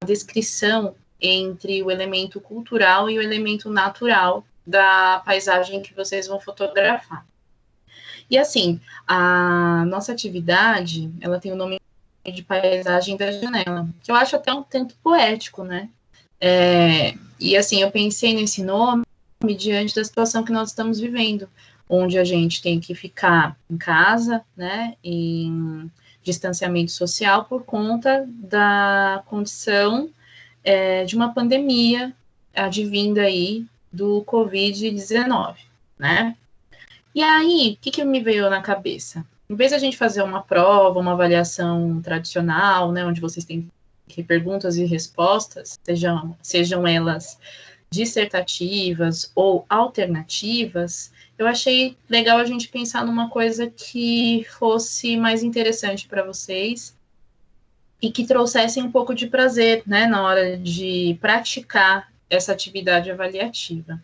descrição entre o elemento cultural e o elemento natural da paisagem que vocês vão fotografar. E assim, a nossa atividade, ela tem o nome de Paisagem da Janela, que eu acho até um tanto poético, né? E assim, eu pensei nesse nome diante da situação que nós estamos vivendo, onde a gente tem que ficar em casa, né, em distanciamento social por conta da condição de uma pandemia advinda aí do Covid-19, né? E aí, o que me veio na cabeça? Em vez de a gente fazer uma prova, uma avaliação tradicional, né, onde vocês têm perguntas e respostas, sejam elas dissertativas ou alternativas, eu achei legal a gente pensar numa coisa que fosse mais interessante para vocês e que trouxessem um pouco de prazer, né, na hora de praticar essa atividade avaliativa.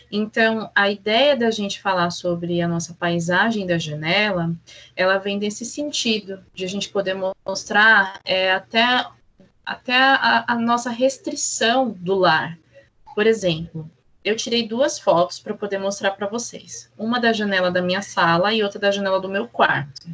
Então, a ideia da gente falar sobre a nossa paisagem da janela, ela vem desse sentido, de a gente poder mostrar até a nossa restrição do lar. Por exemplo, eu tirei 2 fotos para poder mostrar para vocês. Uma da janela da minha sala e outra da janela do meu quarto.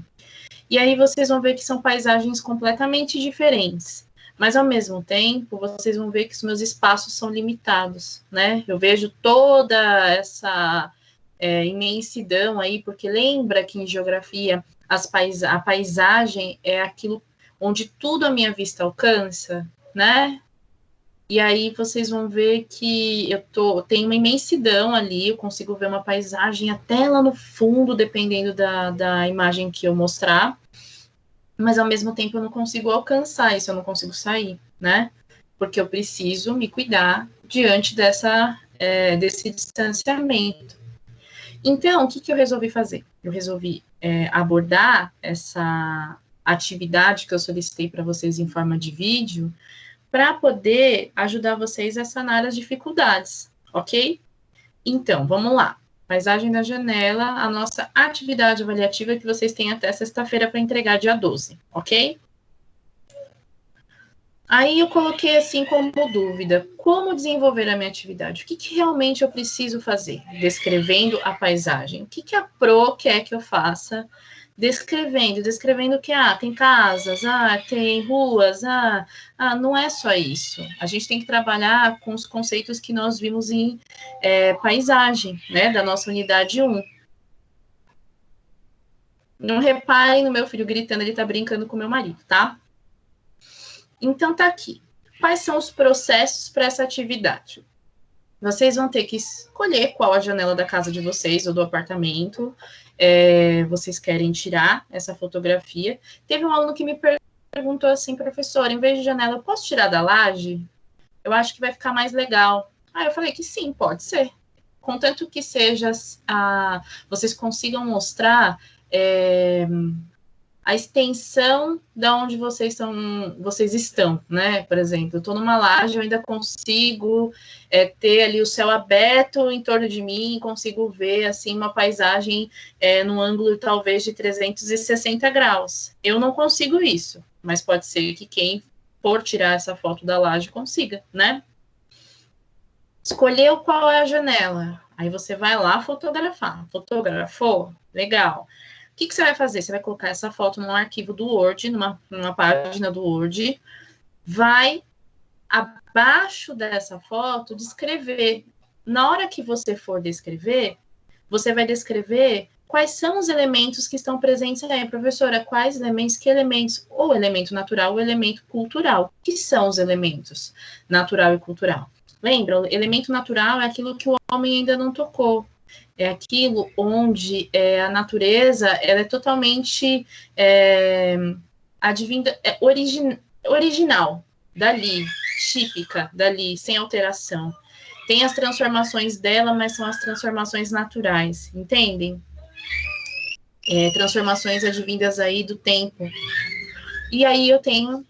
E aí vocês vão ver que são paisagens completamente diferentes. Mas, ao mesmo tempo, vocês vão ver que os meus espaços são limitados, né? Eu vejo toda essa imensidão aí, porque lembra que em geografia a paisagem é aquilo onde tudo a minha vista alcança, né? E aí vocês vão ver que tem uma imensidão ali, eu consigo ver uma paisagem até lá no fundo, dependendo da imagem que eu mostrar, mas ao mesmo tempo eu não consigo alcançar isso, eu não consigo sair, né? Porque eu preciso me cuidar diante desse distanciamento. Então, o que eu resolvi fazer? Eu resolvi abordar essa atividade que eu solicitei para vocês em forma de vídeo, para poder ajudar vocês a sanar as dificuldades, ok? Então, vamos lá. Paisagem da janela, a nossa atividade avaliativa que vocês têm até sexta-feira para entregar dia 12, ok? Aí eu coloquei assim como dúvida, como desenvolver a minha atividade? O que realmente eu preciso fazer? Descrevendo a paisagem. O que a Pro quer que eu faça? Descrevendo que tem casas, tem ruas, não é só isso. A gente tem que trabalhar com os conceitos que nós vimos em paisagem, né, da nossa unidade 1. Não reparem no meu filho gritando, ele tá brincando com meu marido, tá? Então tá aqui. Quais são os processos para essa atividade? Vocês vão ter que escolher qual a janela da casa de vocês ou do apartamento vocês querem tirar essa fotografia. Teve um aluno que me perguntou assim, professor, em vez de janela, eu posso tirar da laje? Eu acho que vai ficar mais legal. Aí eu falei que sim, pode ser. Contanto que seja, vocês consigam mostrar a extensão da onde vocês estão, né? Por exemplo, eu estou numa laje, eu ainda consigo ter ali o céu aberto em torno de mim, consigo ver assim uma paisagem num ângulo talvez de 360 graus. Eu não consigo isso, mas pode ser que quem for tirar essa foto da laje consiga, né? Escolheu qual é a janela, aí você vai lá fotografar. Fotografou? Legal. O que você vai fazer? Você vai colocar essa foto num arquivo do Word, numa página do Word, vai, abaixo dessa foto, descrever. Na hora que você for descrever, você vai descrever quais são os elementos que estão presentes aí. Professora, quais elementos? Que elementos? O elemento natural, o elemento cultural. O que são os elementos natural e cultural? Lembra? O elemento natural é aquilo que o homem ainda não tocou. É aquilo onde a natureza ela é totalmente original, dali, típica, dali, sem alteração. Tem as transformações dela, mas são as transformações naturais, entendem? Transformações advindas aí do tempo. E aí eu tenho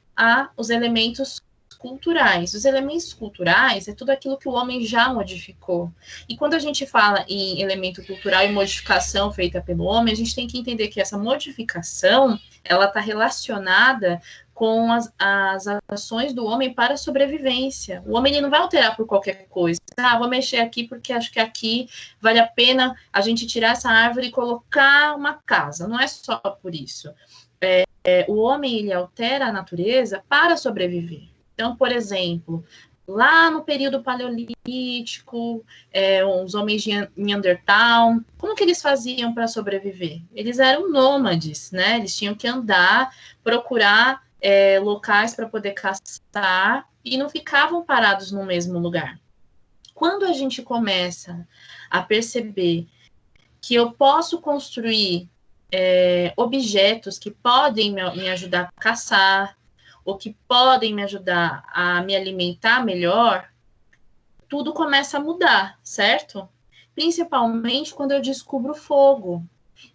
os elementos culturais. Os elementos culturais é tudo aquilo que o homem já modificou. E quando a gente fala em elemento cultural e modificação feita pelo homem, a gente tem que entender que essa modificação, ela está relacionada com as ações do homem para a sobrevivência. O homem ele não vai alterar por qualquer coisa. Ah, vou mexer aqui porque acho que aqui vale a pena a gente tirar essa árvore e colocar uma casa. Não é só por isso. O homem ele altera a natureza para sobreviver. Então, por exemplo, lá no período paleolítico, os homens de Neandertal, como que eles faziam para sobreviver? Eles eram nômades, né? Eles tinham que andar, procurar locais para poder caçar e não ficavam parados no mesmo lugar. Quando a gente começa a perceber que eu posso construir objetos que podem me ajudar a caçar, ou que podem me ajudar a me alimentar melhor, tudo começa a mudar, certo? Principalmente quando eu descubro o fogo.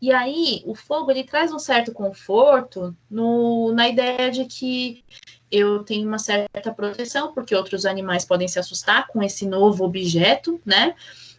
E aí, o fogo, ele traz um certo conforto na ideia de que eu tenho uma certa proteção, porque outros animais podem se assustar com esse novo objeto, né?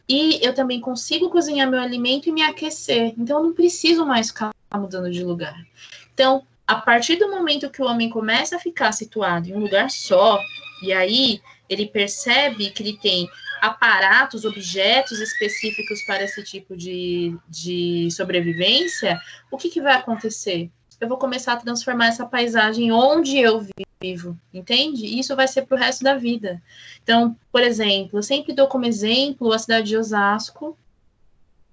E eu também consigo cozinhar meu alimento e me aquecer. Então, eu não preciso mais ficar mudando de lugar. Então, a partir do momento que o homem começa a ficar situado em um lugar só, e aí ele percebe que ele tem aparatos, objetos específicos para esse tipo de sobrevivência, o que vai acontecer? Eu vou começar a transformar essa paisagem onde eu vivo, entende? E isso vai ser para o resto da vida. Então, por exemplo, eu sempre dou como exemplo a cidade de Osasco,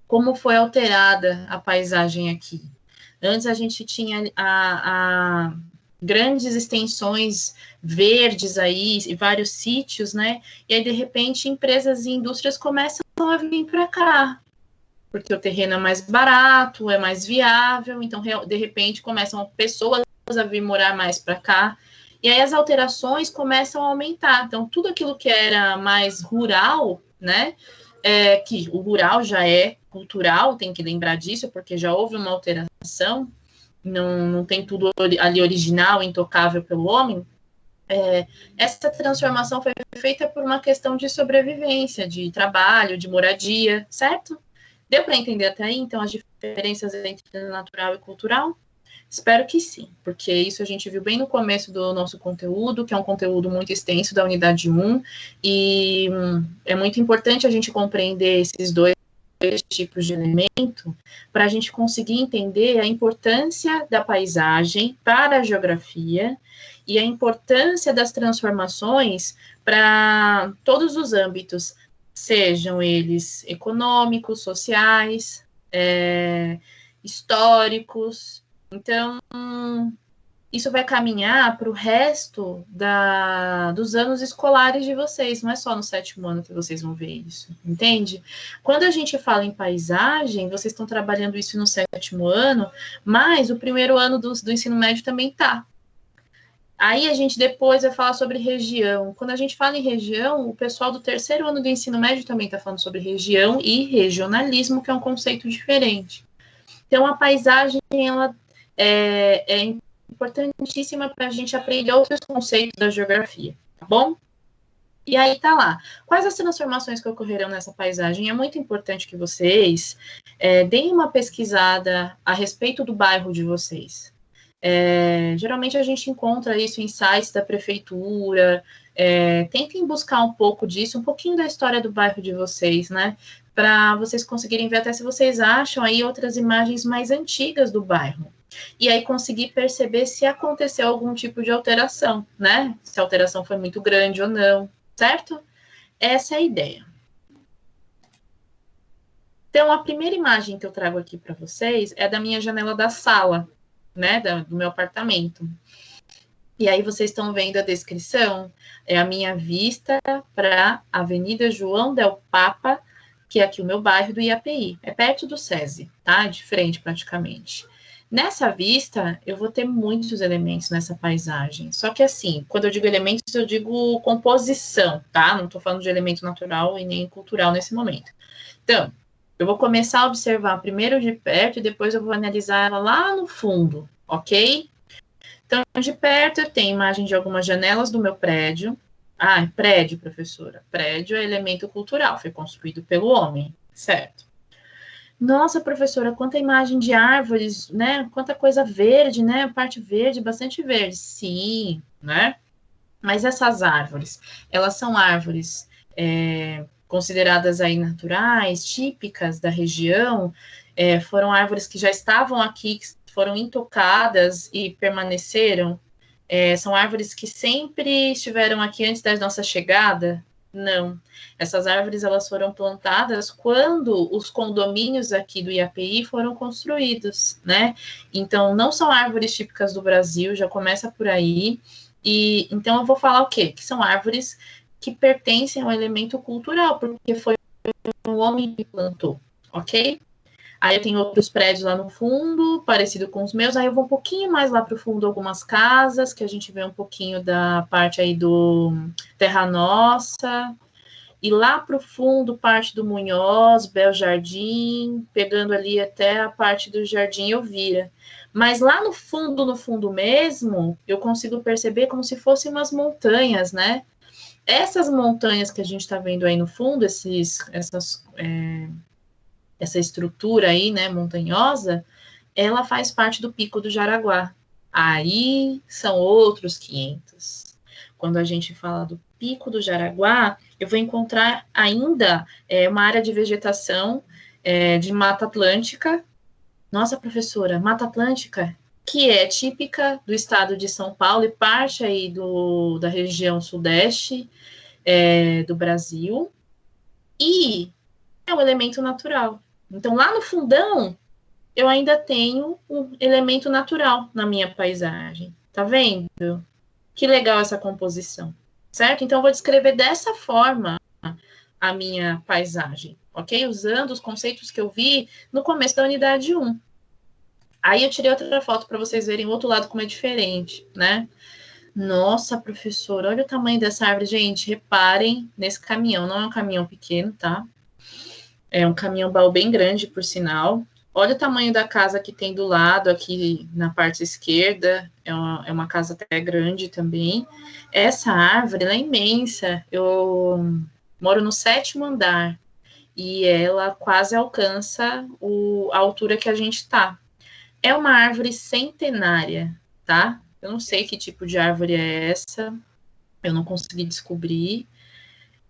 como foi alterada a paisagem aqui. Antes a gente tinha grandes extensões verdes aí, e vários sítios, né? E aí, de repente, empresas e indústrias começam a vir para cá, porque o terreno é mais barato, é mais viável, então, de repente, começam pessoas a vir morar mais para cá, e aí as alterações começam a aumentar. Então, tudo aquilo que era mais rural, né? Que o rural já é cultural, tem que lembrar disso, porque já houve uma alteração, não tem tudo ali original, intocável pelo homem. Essa transformação foi feita por uma questão de sobrevivência, de trabalho, de moradia, certo? Deu para entender até aí, então, as diferenças entre natural e cultural? Espero que sim, porque isso a gente viu bem no começo do nosso conteúdo, que é um conteúdo muito extenso da unidade 1, e é muito importante a gente compreender esses dois tipos de elemento para a gente conseguir entender a importância da paisagem para a geografia e a importância das transformações para todos os âmbitos, sejam eles econômicos, sociais, históricos. Então, isso vai caminhar para o resto dos anos escolares de vocês, não é só no 7º ano que vocês vão ver isso, entende? Quando a gente fala em paisagem, vocês estão trabalhando isso no 7º ano, mas o 1º ano do ensino médio também tá. Aí a gente depois vai falar sobre região. Quando a gente fala em região, o pessoal do 3º ano do ensino médio também está falando sobre região e regionalismo, que é um conceito diferente. Então, a paisagem, ela é importantíssima para a gente aprender outros conceitos da geografia, tá bom? E aí tá lá. Quais as transformações que ocorreram nessa paisagem? É muito importante que vocês deem uma pesquisada a respeito do bairro de vocês. Geralmente a gente encontra isso em sites da prefeitura. Tentem buscar um pouco disso, um pouquinho da história do bairro de vocês, né? Para vocês conseguirem ver até se vocês acham aí outras imagens mais antigas do bairro. E aí conseguir perceber se aconteceu algum tipo de alteração, né? Se a alteração foi muito grande ou não, certo? Essa é a ideia. Então, a primeira imagem que eu trago aqui para vocês é da minha janela da sala, né? Do meu apartamento. E aí vocês estão vendo a descrição, é a minha vista para a Avenida João Del Papa, que é aqui o meu bairro do IAPI, é perto do SESI, tá? De frente praticamente. Nessa vista, eu vou ter muitos elementos nessa paisagem. Só que assim, quando eu digo elementos, eu digo composição, tá? Não estou falando de elemento natural e nem cultural nesse momento. Então, eu vou começar a observar primeiro de perto e depois eu vou analisar ela lá no fundo, ok? Então, de perto eu tenho imagem de algumas janelas do meu prédio. Ah, prédio, professora. Prédio é elemento cultural, foi construído pelo homem, certo? Nossa, professora, quanta imagem de árvores, né? Quanta coisa verde, né? Parte verde, bastante verde. Sim, né? Mas essas árvores, elas são árvores consideradas aí naturais, típicas da região, foram árvores que já estavam aqui, que foram intocadas e permaneceram. São árvores que sempre estiveram aqui antes da nossa chegada? Não. Essas árvores elas foram plantadas quando os condomínios aqui do IAPI foram construídos, né? Então, não são árvores típicas do Brasil, já começa por aí. E então eu vou falar o quê? Que são árvores que pertencem ao elemento cultural, porque foi o homem que plantou, ok? Aí eu tenho outros prédios lá no fundo, parecido com os meus. Aí eu vou um pouquinho mais lá para o fundo, algumas casas, que a gente vê um pouquinho da parte aí do Terra Nossa. E lá para o fundo, parte do Munhoz, Bel Jardim, pegando ali até a parte do Jardim Elvira. Mas lá no fundo mesmo, eu consigo perceber como se fossem umas montanhas, né? Essas montanhas que a gente está vendo aí no fundo, essa estrutura aí, né, montanhosa, ela faz parte do Pico do Jaraguá. Aí são outros 500. Quando a gente fala do Pico do Jaraguá, eu vou encontrar ainda uma área de vegetação de Mata Atlântica. Nossa, professora, Mata Atlântica, que é típica do estado de São Paulo e parte aí da região sudeste do Brasil, e é um elemento natural. Então, lá no fundão, eu ainda tenho um elemento natural na minha paisagem. Tá vendo? Que legal essa composição, certo? Então, eu vou descrever dessa forma a minha paisagem, ok? Usando os conceitos que eu vi no começo da unidade 1. Aí eu tirei outra foto para vocês verem o outro lado como é diferente, né? Nossa, professora, olha o tamanho dessa árvore. Gente, reparem nesse caminhão. Não é um caminhão pequeno, tá? É um caminhão baú bem grande, por sinal. Olha o tamanho da casa que tem do lado, aqui na parte esquerda. É uma casa até grande também. Essa árvore, ela é imensa. Eu moro no 7º andar. E ela quase alcança a altura que a gente está. É uma árvore centenária, tá? Eu não sei que tipo de árvore é essa. Eu não consegui descobrir.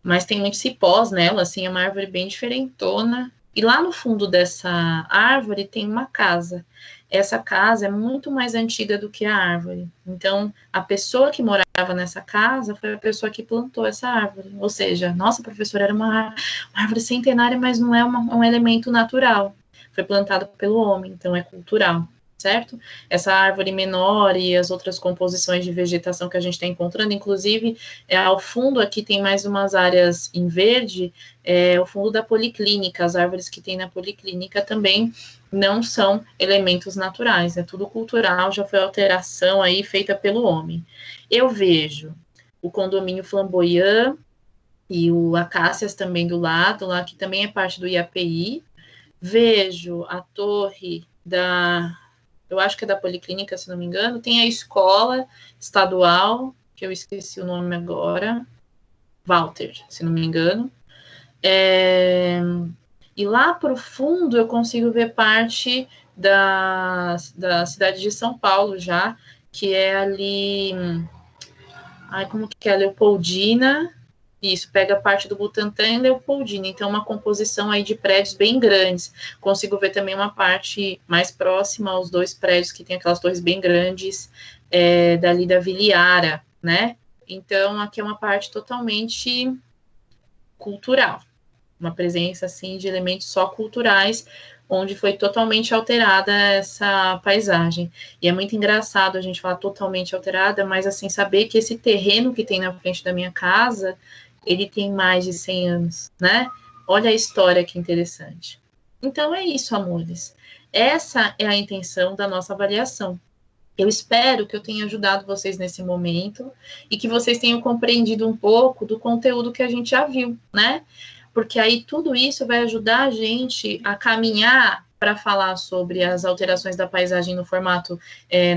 Mas tem muitos cipós nela, assim, é uma árvore bem diferentona. E lá no fundo dessa árvore tem uma casa. Essa casa é muito mais antiga do que a árvore. Então, a pessoa que morava nessa casa foi a pessoa que plantou essa árvore. Ou seja, nossa, professora, era uma árvore centenária, mas não é um elemento natural. Foi plantado pelo homem, então é cultural, certo? Essa árvore menor e as outras composições de vegetação que a gente está encontrando, inclusive, ao fundo aqui tem mais umas áreas em verde, o fundo da policlínica, as árvores que tem na policlínica também não são elementos naturais, é tudo cultural, já foi alteração aí feita pelo homem. Eu vejo o condomínio Flamboyant e o Acácias também do lado, lá que também é parte do IAPI, vejo a torre eu acho que é da Policlínica, se não me engano, tem a escola estadual, que eu esqueci o nome agora, Walter, se não me engano. E lá para o fundo eu consigo ver parte da cidade de São Paulo já, que é ali, como que é, Leopoldina. Isso, pega parte do Butantã e Leopoldina, então uma composição aí de prédios bem grandes. Consigo ver também uma parte mais próxima aos dois prédios que tem aquelas torres bem grandes, dali da Vila Iara, né? Então, aqui é uma parte totalmente cultural, uma presença, assim, de elementos só culturais, onde foi totalmente alterada essa paisagem. E é muito engraçado a gente falar totalmente alterada, mas, assim, saber que esse terreno que tem na frente da minha casa, ele tem mais de 100 anos, né? Olha a história que interessante. Então, é isso, amores. Essa é a intenção da nossa avaliação. Eu espero que eu tenha ajudado vocês nesse momento e que vocês tenham compreendido um pouco do conteúdo que a gente já viu, né? Porque aí tudo isso vai ajudar a gente a caminhar para falar sobre as alterações da paisagem no formato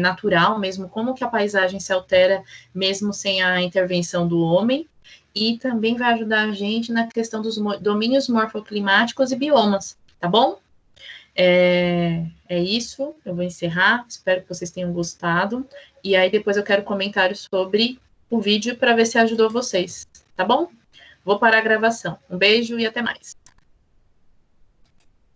natural, mesmo como que a paisagem se altera mesmo sem a intervenção do homem, e também vai ajudar a gente na questão dos domínios morfoclimáticos e biomas, tá bom? É isso, eu vou encerrar, espero que vocês tenham gostado, e aí depois eu quero comentários sobre o vídeo para ver se ajudou vocês, tá bom? Vou parar a gravação. Um beijo e até mais.